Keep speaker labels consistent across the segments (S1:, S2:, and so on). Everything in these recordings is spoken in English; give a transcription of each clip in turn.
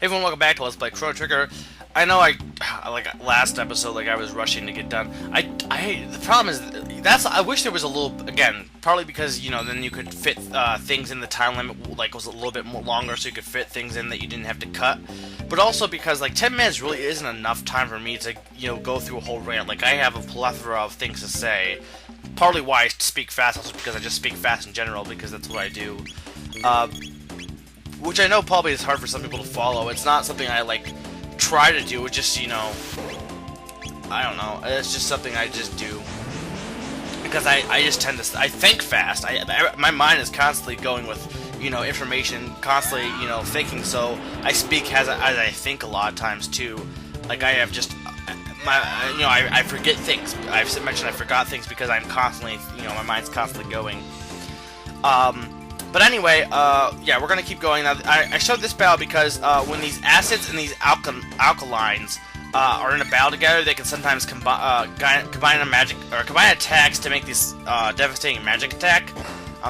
S1: everyone, welcome back to Let's Play Chrono Trigger. I know like last episode, like I was rushing to get done. The problem is, I wish there was a little, again, partly because, you know, then you could fit things in the time limit, like, was a little bit more longer so you could fit things in that you didn't have to cut. But also because, like, 10 minutes really isn't enough time for me to, you know, go through a whole rant. Like, I have a plethora of things to say. Partly why I speak fast, also because I just speak fast in general, because that's what I do. Which I know probably is hard for some people to follow. It's not something I, like, try to do. It's just, you know, I don't know. It's just something I just do. Because I just tend to, I think fast. My mind is constantly going with, you know, information, constantly, you know, thinking, so I speak as I think a lot of times, too. Like, I have just, you know, I forget things. I've mentioned I forgot things because I'm constantly, you know, my mind's constantly going. But anyway, yeah, we're gonna keep going. Now, I showed this battle because when these acids and these alkalines are in a battle together, they can sometimes combine a magic or combine attacks to make this devastating magic attack.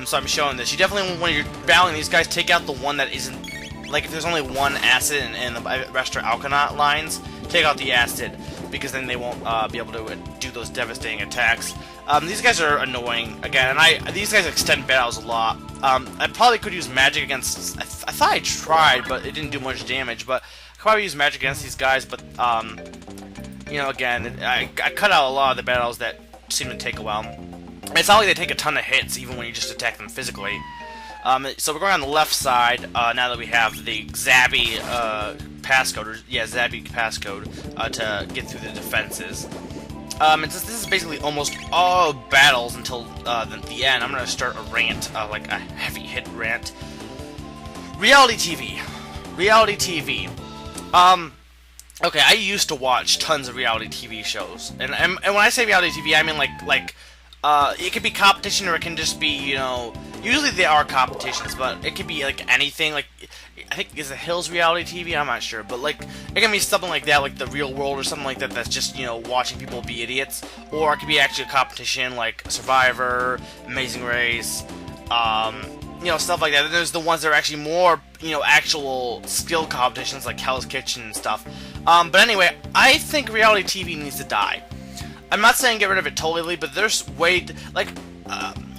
S1: So I'm showing this. You definitely, when you're battling these guys, take out the one that isn't, like, if there's only one acid and the rest are alkalines, take out the acid, because then they won't be able to do those devastating attacks. These guys are annoying, again, and these guys extend battles a lot. I probably could use magic against, I thought I tried, but it didn't do much damage, but I could probably use magic against these guys, but, you know, again, I cut out a lot of the battles that seem to take a while. It's not like they take a ton of hits, even when you just attack them physically. So we're going on the left side, now that we have the Zabby passcode, or, yeah, Zabby passcode, to get through the defenses. And since this is basically almost all battles until the end, I'm going to start a rant, like a heavy hit rant. Reality TV. Reality TV. Okay, I used to watch tons of reality TV shows. And when I say reality TV, I mean like it could be competition, or it can just be, you know, usually they are competitions, but it could be like anything. Like, I think, is it Hills reality TV? I'm not sure, but like, it can be something like that, like The Real World or something like that, that's just, you know, watching people be idiots. Or it could be actually a competition like Survivor, Amazing Race, you know, stuff like that. Then there's the ones that are actually more, you know, actual skill competitions like Hell's Kitchen and stuff. But anyway, I think reality TV needs to die. I'm not saying get rid of it totally, but there's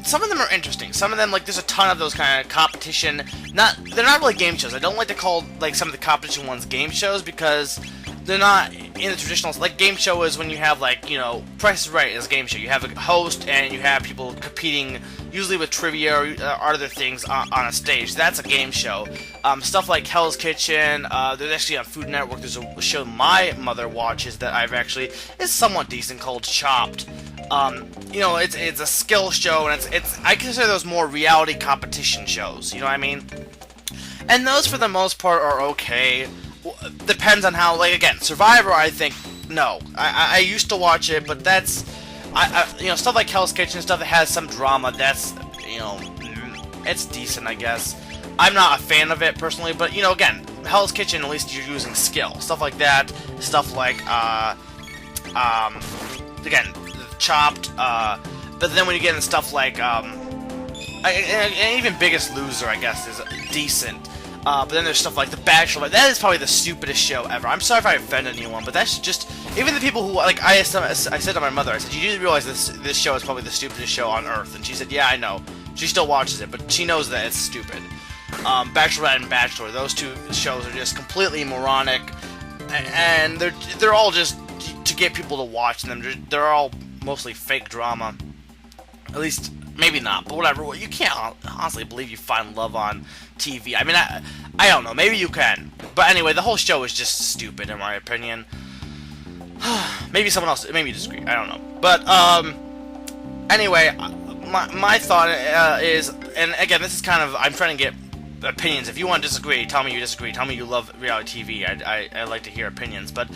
S1: some of them are interesting. Some of them, like, there's a ton of those kind of competition. They're not really game shows. I don't like to call, like, some of the competition ones game shows, because they're not in the traditional, like, game show is when you have, like, you know, Price is Right is a game show. You have a host and you have people competing, usually with trivia or other things on a stage. That's a game show. Stuff like Hell's Kitchen, there's actually on Food Network, there's a show my mother watches that is somewhat decent, called Chopped. You know, it's a skill show, and I consider those more reality competition shows, you know what I mean? And those, for the most part, are okay. Depends on how, like, again, Survivor, I think, no. I used to watch it, but that's, you know, stuff like Hell's Kitchen, stuff that has some drama, that's, you know, it's decent, I guess. I'm not a fan of it, personally, but, you know, again, Hell's Kitchen, at least you're using skill. Stuff like that, stuff like, again, Chopped, but then when you get into stuff like, and even Biggest Loser, I guess, is decent. But then there's stuff like The Bachelor. That is probably the stupidest show ever. I'm sorry if I offend anyone, but that's just, even the people who, like, I said to my mother, I said, you do realize this show is probably the stupidest show on earth? And she said, yeah, I know. She still watches it, but she knows that it's stupid. Bachelorette and Bachelor, those two shows are just completely moronic, and they're all just to get people to watch them. They're all mostly fake drama. At least, maybe not, but whatever. You can't honestly believe you find love on TV. I mean, I don't know. Maybe you can. But anyway, the whole show is just stupid, in my opinion. Maybe someone else, maybe you disagree. I don't know. But, anyway, my thought is, and again, this is kind of, I'm trying to get opinions. If you want to disagree, tell me you disagree. Tell me you love reality TV. I like to hear opinions. But,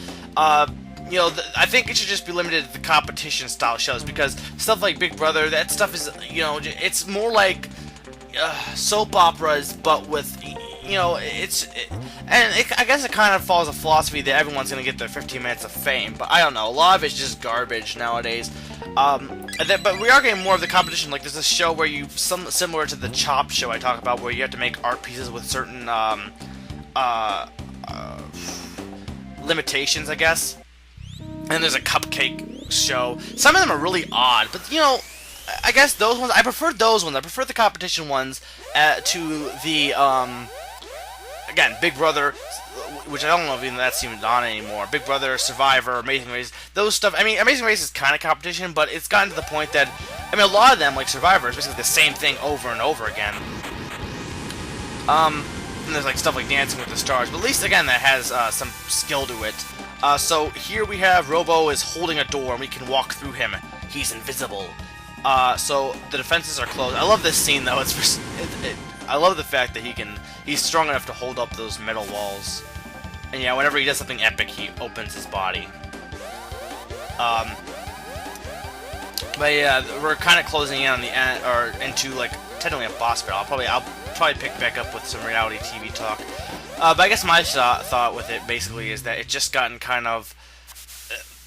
S1: you know, I think it should just be limited to the competition style shows, because stuff like Big Brother, that stuff is, you know, it's more like soap operas, but with, you know, I guess it kind of follows a philosophy that everyone's gonna get their 15 minutes of fame, but I don't know, a lot of it's just garbage nowadays. But we are getting more of the competition. Like, there's this show where similar to the Chop show I talk about, where you have to make art pieces with certain limitations, I guess. And there's a cupcake show. Some of them are really odd, but you know, I guess those ones, I prefer those ones. I prefer the competition ones to the, again, Big Brother, which I don't know if even that's even on anymore. Big Brother, Survivor, Amazing Race, those stuff. I mean, Amazing Race is kind of competition, but it's gotten to the point that, I mean, a lot of them, like Survivor, is basically the same thing over and over again. And there's like stuff like Dancing with the Stars, but at least, again, that has some skill to it. So here we have Robo is holding a door, and we can walk through him. He's invisible. So the defenses are closed. I love this scene though. I love the fact that he's strong enough to hold up those metal walls. And yeah, whenever he does something epic, he opens his body. But yeah, we're kind of closing in on the end, or into like technically a boss battle. I'll probably pick back up with some reality TV talk. But I guess my thought with it basically is that it's just gotten kind of,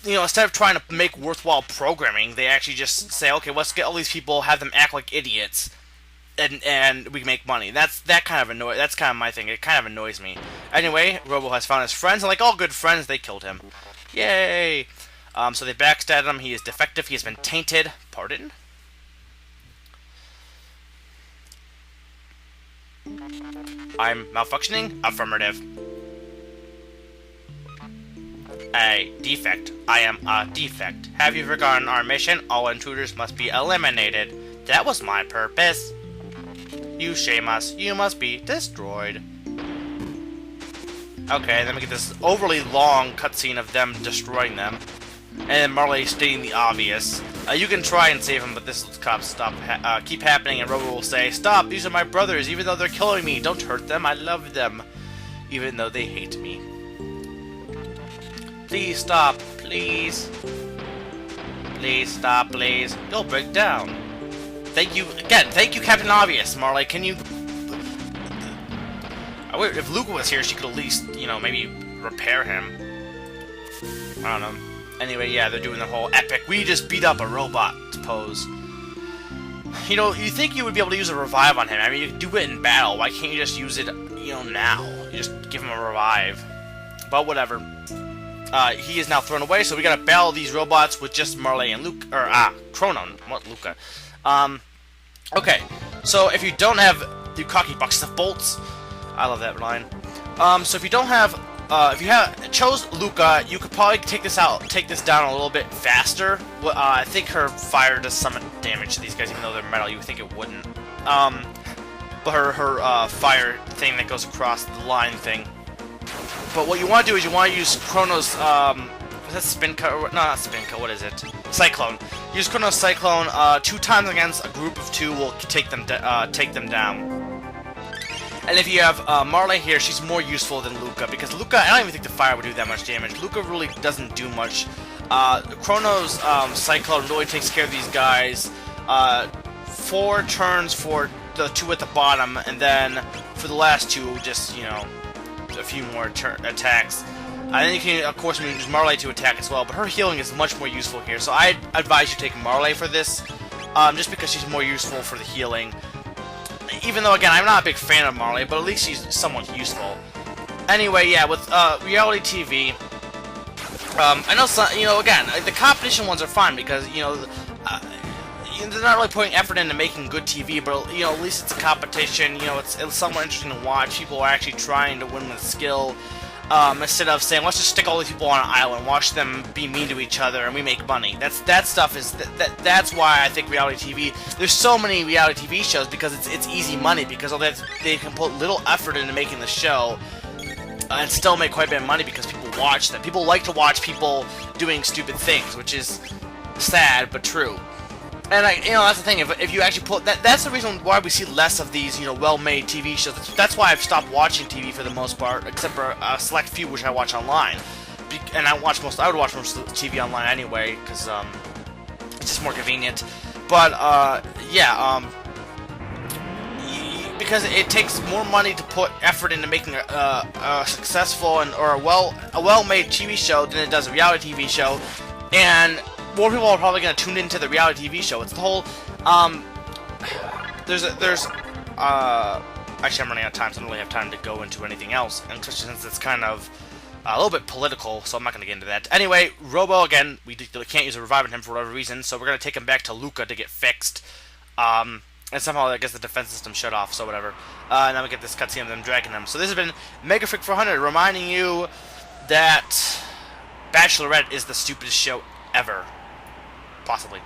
S1: you know, instead of trying to make worthwhile programming, they actually just say, okay, let's get all these people, have them act like idiots, and we can make money. That's kind of my thing. It kind of annoys me. Anyway, Robo has found his friends, and like all good friends, they killed him. Yay! So they backstabbed him. He is defective. He has been tainted. Pardon? I'm malfunctioning? Affirmative. A defect. I am a defect. Have you forgotten our mission? All intruders must be eliminated. That was my purpose. You shame us. You must be destroyed. Okay, then we get this overly long cutscene of them destroying them. And Marle stating the obvious. You can try and save him, but this will keep happening, and Robo will say, "Stop, these are my brothers, even though they're killing me. Don't hurt them, I love them. Even though they hate me. Please stop, please. Please stop, please. You'll break down." Thank you, again, thank you, Captain Obvious. Marle, can you... If Luca was here, she could at least, you know, maybe repair him. I don't know. Anyway, yeah, they're doing the whole epic, we just beat up a robot pose. You know, you think you would be able to use a revive on him. I mean, you do it in battle. Why can't you just use it, you know, now? You just give him a revive. But whatever. He is now thrown away, so we gotta battle these robots with just Marle and Luke, or, Chrono, what, Luca. Okay, so if you don't have the cocky box of bolts, I love that line. So if you don't have, if you chose Luca, you could probably take this down a little bit faster. I think her fire does some damage to these guys, even though they're metal. You would think it wouldn't. But her fire thing that goes across the line thing. But what you want to do is you want to use Chrono's, is that Spinka? No, not Spinka, what is it? Cyclone. Use Chrono's Cyclone 2 times against a group of 2 will take them down. And if you have Marle here, she's more useful than Luca, because Luca, I don't even think the fire would do that much damage. Luca really doesn't do much. Chrono's Cyclone really takes care of these guys. 4 turns for the 2 at the bottom, and then for the last 2, just, you know, a few more attacks. And then you can, of course, use Marle to attack as well, but her healing is much more useful here. So I advise you take Marle for this, just because she's more useful for the healing. Even though, again, I'm not a big fan of Marle, but at least she's somewhat useful. Anyway, yeah, with reality TV, I know some, you know, again, the competition ones are fun because, you know, they're not really putting effort into making good TV, but, you know, at least it's a competition. You know, it's somewhat interesting to watch. People are actually trying to win with skill, instead of saying, let's just stick all these people on an island, watch them be mean to each other, and we make money. That stuff is that's why I think reality TV. There's so many reality TV shows because it's easy money, because they can put little effort into making the show and still make quite a bit of money because people watch them. People like to watch people doing stupid things, which is sad but true. And you know, that's the thing. If you actually put that's the reason why we see less of these, you know, well-made TV shows. That's why I've stopped watching TV for the most part, except for a select few which I watch online. And I would watch most of TV online anyway, because it's just more convenient. But yeah, because it takes more money to put effort into making a successful or a well-made TV show than it does a reality TV show, and more people are probably going to tune into the reality TV show. It's the whole, actually I'm running out of time, so I don't really have time to go into anything else, and especially since it's kind of, A little bit political, so I'm not going to get into that. Anyway, Robo, again, we can't use a revive on him for whatever reason, so we're going to take him back to Luca to get fixed. And somehow, I guess, the defense system shut off, so whatever. And then we get this cutscene of them dragging them. So this has been MegaFreak 400, reminding you that Bachelorette is the stupidest show ever. Possibly.